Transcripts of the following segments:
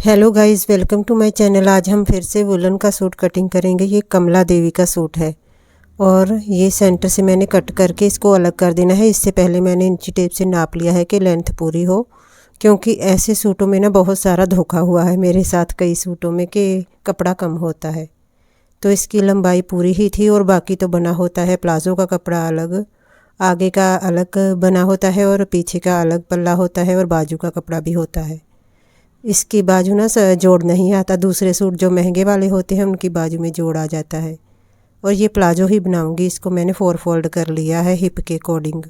Hello guys, welcome to my channel. आज हम फिर से वुलन का सूट कटिंग करेंगे। ये कमला देवी का सूट है और ये सेंटर से मैंने कट करके इसको अलग कर देना है। इससे पहले मैंने इंची टेप से नाप लिया है कि लेंथ पूरी हो, क्योंकि ऐसे सूटों में ना बहुत सारा धोखा हुआ है मेरे साथ कई सूटों में कि कपड़ा कम होता है। तो इसकी लंबाई पूरी ही थी और बाकी तो बना होता है। प्लाज़ो का कपड़ा अलग, आगे का अलग बना होता है और पीछे का अलग पल्ला होता है और बाजू का कपड़ा भी होता है। इसकी बाजू ना जोड़ नहीं आता। दूसरे सूट जो महंगे वाले होते हैं उनकी बाजू में जोड़ आ जाता है। और ये प्लाजो ही बनाऊंगी। इसको मैंने 4 फोल्ड कर लिया है हिप के अकॉर्डिंग।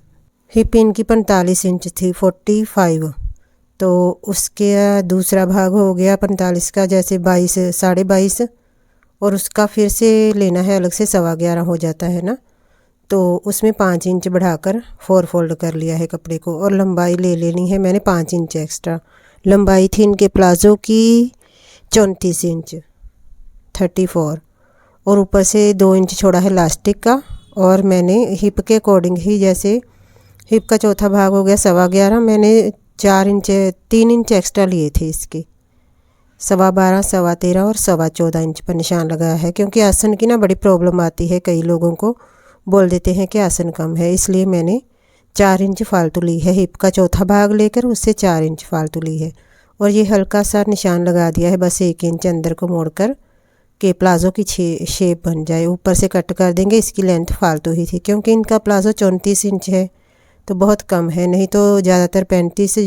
हिप इनकी 45 इंच थी, 45। तो उसके दूसरा भाग हो गया 45 का, जैसे 22, 22.5, और उसका फिर से लेना है अलग से 11.25 हो जाता है ना। तो उसमें 5 इंच बढ़ाकर 4 फोल्ड कर लिया है कपड़े को। और लंबाई ले लेनी है मैंने 5 इंच एक्स्ट्रा। लंबाई थी इनके प्लाज़ो की 34 इंच, 34, और ऊपर से 2 इंच छोड़ा है लास्टिक का। और मैंने हिप के अकॉर्डिंग ही, जैसे हिप का चौथा भाग हो गया 11.25, मैंने 4 इंच 3 इंच एक्स्ट्रा लिए थे इसके। 12.25, 13.25 और 14.25 इंच पर निशान लगाया है, क्योंकि आसन की ना बड़ी प्रॉब्लम आती है। कई लोगों को बोल देते हैं कि आसन कम है, इसलिए मैंने 4 इंच फालतू ली है। हिप का चौथा भाग लेकर उससे 4 इंच फालतू ली है। और ये हल्का सा निशान लगा दिया है, बस 1 इंच अंदर को मोड़कर कि प्लाज़ो की शेप बन जाए। ऊपर से कट कर देंगे। इसकी लेंथ फालतू ही थी, क्योंकि इनका प्लाज़ो 34 इंच है तो बहुत कम है। नहीं तो ज़्यादातर 35,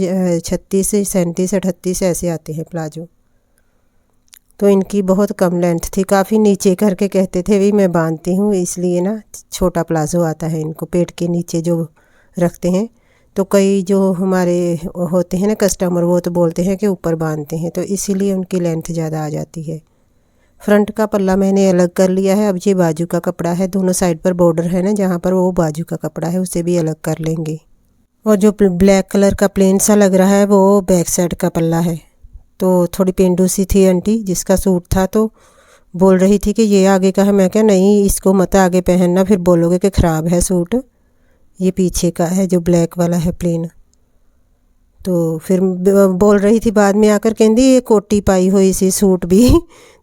36, 37, 38 ऐसे आते हैं प्लाज़ो। तो इनकी बहुत कम लेंथ थी। काफ़ी नीचे करके कहते थे भी मैं बांधती हूँ, इसलिए ना छोटा प्लाज़ो आता है इनको पेट के नीचे जो रखते हैं। तो कई जो हमारे होते हैं ना कस्टमर, वो तो बोलते हैं कि ऊपर बांधते हैं, तो इसीलिए उनकी लेंथ ज़्यादा आ जाती है। फ्रंट का पल्ला मैंने अलग कर लिया है। अब ये बाजू का कपड़ा है। दोनों साइड पर बॉर्डर है ना, जहाँ पर वो बाजू का कपड़ा है उसे भी अलग कर लेंगे। और जो ब्लैक कलर का प्लेन सा लग रहा है वो बैक साइड का पल्ला है। तो थोड़ी पेंडू सी थी आंटी जिसका सूट था, तो बोल रही थी कि ये आगे का है। मैं क्या, नहीं इसको मत आगे पहनना, फिर बोलोगे कि ख़राब है सूट। ये पीछे का है जो ब्लैक वाला है प्लेन। तो फिर बोल रही थी बाद में आकर, कहती ये कोटी पाई हुई सी सूट भी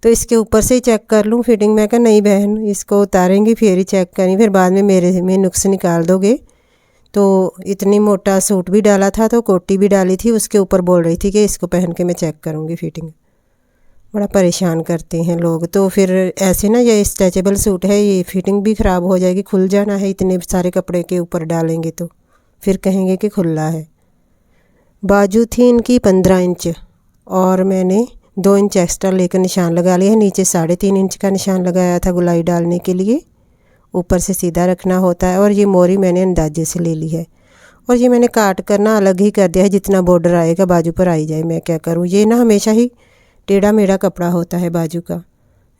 तो इसके ऊपर से ही चेक कर लूँ फिटिंग। मैं क्या, नहीं बहन, इसको उतारेंगी फिर ही चेक करें, फिर बाद में मेरे में नुक्स निकाल दोगे। तो इतनी मोटा सूट भी डाला था तो कोटी भी डाली थी उसके ऊपर। बोल रही थी कि इसको पहन के मैं चेक करूँगी फिटिंग। बड़ा परेशान करते हैं लोग। तो फिर ऐसे ना, ये स्ट्रेचेबल सूट है, ये फिटिंग भी ख़राब हो जाएगी। खुल जाना है, इतने सारे कपड़े के ऊपर डालेंगे तो फिर कहेंगे कि खुला है। बाजू थी इनकी 15 इंच और मैंने 2 इंच एक्स्ट्रा लेकर निशान लगा लिया है। नीचे 3.5 इंच का निशान लगाया था गुलाई डालने के लिए। ऊपर से सीधा रखना होता है। और ये मोरी मैंने अंदाजे से ले ली है। और ये मैंने काट करना अलग ही कर दिया है, जितना बॉर्डर आएगा बाजू पर आई जाए। मैं क्या करूँ, ये ना हमेशा ही टेढ़ा मेढ़ा कपड़ा होता है बाजू का।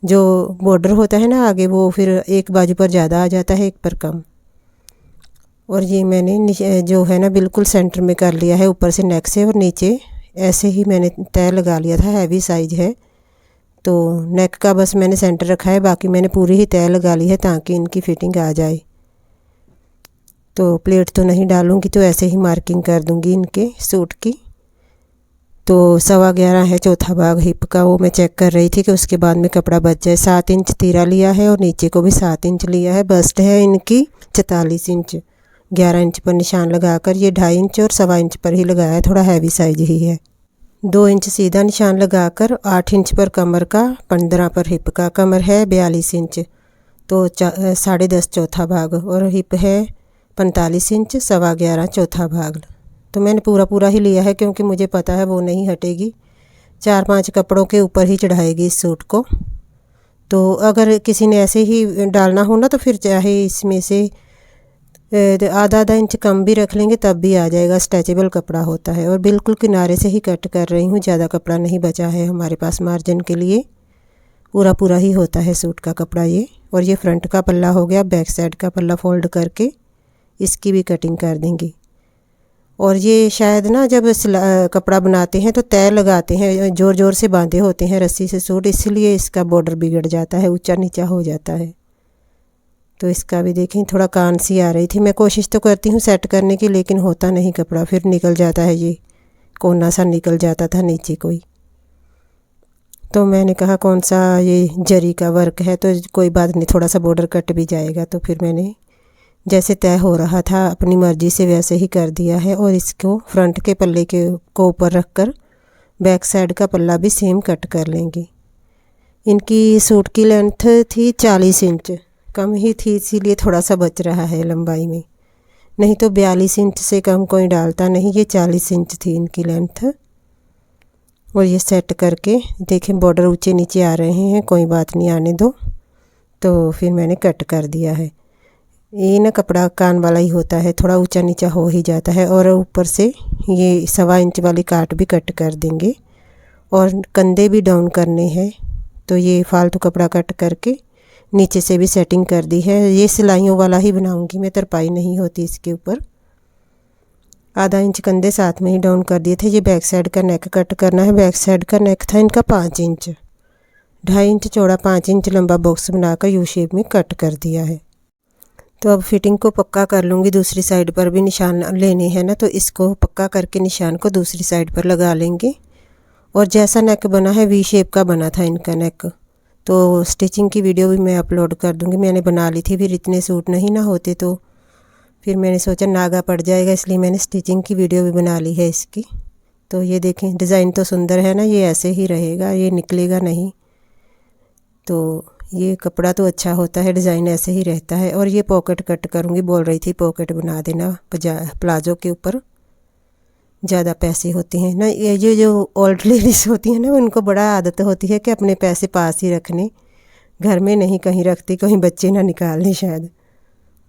जो बॉर्डर होता है ना आगे, वो फिर एक बाजू पर ज़्यादा आ जाता है, एक पर कम। और ये मैंने जो है ना बिल्कुल सेंटर में कर लिया है, ऊपर से नेक से, और नीचे ऐसे ही मैंने तय लगा लिया था। हैवी साइज़ है तो नेक का बस मैंने सेंटर रखा है, बाकी मैंने पूरी ही तय लगा ली है ताकि इनकी फिटिंग आ जाए। तो प्लेट तो नहीं डालूँगी, तो ऐसे ही मार्किंग कर दूँगी इनके सूट की। तो 11.25 है चौथा भाग हिप का। वो मैं चेक कर रही थी कि उसके बाद में कपड़ा बच जाए। 7 इंच तीरा लिया है और नीचे को भी 7 इंच लिया है। बस्ट है इनकी 44 इंच। 11 इंच पर निशान लगाकर ये 2.5 इंच और 1.25 इंच पर ही लगाया है, थोड़ा हैवी साइज ही है। 2 इंच सीधा निशान लगाकर 8 इंच पर कमर का, 15 पर हिप का। कमर है 42 इंच तो 10.5 चौथा भाग, और हिप है 45 इंच, 11.25 चौथा भाग। तो मैंने पूरा ही लिया है, क्योंकि मुझे पता है वो नहीं हटेगी। 4-5 कपड़ों के ऊपर ही चढ़ाएगी इस सूट को। तो अगर किसी ने ऐसे ही डालना हो ना, तो फिर चाहे इसमें से आधा इंच कम भी रख लेंगे तब भी आ जाएगा। स्ट्रेचेबल कपड़ा होता है। और बिल्कुल किनारे से ही कट कर रही हूँ, ज़्यादा कपड़ा नहीं बचा है हमारे पास मार्जिन के लिए। पूरा ही होता है सूट का कपड़ा ये। और ये फ्रंट का पल्ला हो गया। बैक साइड का पल्ला फोल्ड करके इसकी भी कटिंग कर देंगे। और ये शायद ना जब कपड़ा बनाते हैं तो तय लगाते हैं, ज़ोर ज़ोर से बांधे होते हैं रस्सी से सूट, इसलिए इसका बॉर्डर बिगड़ जाता है, ऊंचा नीचा हो जाता है। तो इसका भी देखें, थोड़ा कान सी आ रही थी। मैं कोशिश तो करती हूँ सेट करने की, लेकिन होता नहीं कपड़ा, फिर निकल जाता है। ये कोना सा निकल जाता था नीचे कोई। तो मैंने कहा कौन सा ये जरी का वर्क है, तो कोई बात नहीं, थोड़ा सा बॉर्डर कट भी जाएगा। तो फिर मैंने जैसे तय हो रहा था अपनी मर्ज़ी से वैसे ही कर दिया है। और इसको फ्रंट के पल्ले को ऊपर रख कर बैक साइड का पल्ला भी सेम कट कर लेंगे। इनकी सूट की लेंथ थी 40 इंच, कम ही थी, इसीलिए थोड़ा सा बच रहा है लंबाई में, नहीं तो 42 इंच से कम कोई डालता नहीं। ये 40 इंच थी इनकी लेंथ। और ये सेट करके देखें बॉर्डर ऊंचे नीचे आ रहे हैं, कोई बात नहीं, आने दो। तो फिर मैंने कट कर दिया है। ये ना कपड़ा कान वाला ही होता है, थोड़ा ऊंचा नीचा हो ही जाता है। और ऊपर से ये 1.25 इंच वाली काट भी कट कर देंगे। और कंधे भी डाउन करने हैं, तो ये फालतू कपड़ा कट करके नीचे से भी सेटिंग कर दी है। ये सिलाइयों वाला ही बनाऊंगी मैं, तरपाई नहीं होती इसके ऊपर। आधा इंच कंधे साथ में ही डाउन कर दिए थे। ये बैक साइड का नेक कट करना है। बैक साइड का नेक था इनका 5 इंच, 2.5 इंच चौड़ा, 5 इंच लंबा बॉक्स बनाकर यू शेप में कट कर दिया है। तो अब फिटिंग को पक्का कर लूँगी। दूसरी साइड पर भी निशान लेने हैं ना, तो इसको पक्का करके निशान को दूसरी साइड पर लगा लेंगे। और जैसा नेक बना है वी शेप का बना था इनका नेक, तो स्टिचिंग की वीडियो भी मैं अपलोड कर दूँगी। मैंने बना ली थी, फिर इतने सूट नहीं ना होते, तो फिर मैंने सोचा नागा पड़ जाएगा, इसलिए मैंने स्टिचिंग की वीडियो भी बना ली है इसकी। तो ये देखें डिज़ाइन तो सुंदर है ना, ये ऐसे ही रहेगा, ये निकलेगा नहीं। तो ये कपड़ा तो अच्छा होता है, डिज़ाइन ऐसे ही रहता है। और ये पॉकेट कट करूँगी, बोल रही थी पॉकेट बना देना प्लाजो के ऊपर, ज़्यादा पैसे होते हैं ना। ये जो ओल्ड लेडीज़ होती हैं ना, उनको बड़ा आदत होती है कि अपने पैसे पास ही रखने, घर में नहीं कहीं रखती, कहीं बच्चे ना निकाल लें शायद।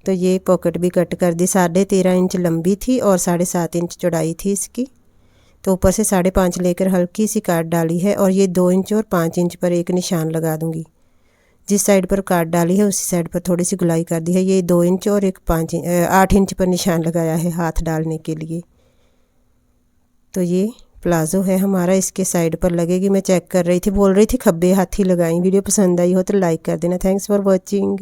तो ये पॉकेट भी कट कर दी। 13.5 इंच लंबी थी और 7.5 इंच चौड़ाई थी इसकी। तो ऊपर से 5.5 लेकर हल्की सी काट डाली है। और ये 2 इंच और 5 इंच पर एक निशान लगा दूँगी। जिस साइड पर काट डाली है उसी साइड पर थोड़ी सी गुलाई कर दी है। ये 2 इंच और एक 8 इंच पर निशान लगाया है हाथ डालने के लिए। तो ये प्लाज़ो है हमारा, इसके साइड पर लगेगी। मैं चेक कर रही थी, बोल रही थी खब्बे हाथी लगाई। वीडियो पसंद आई हो तो लाइक कर देना। Thanks for watching.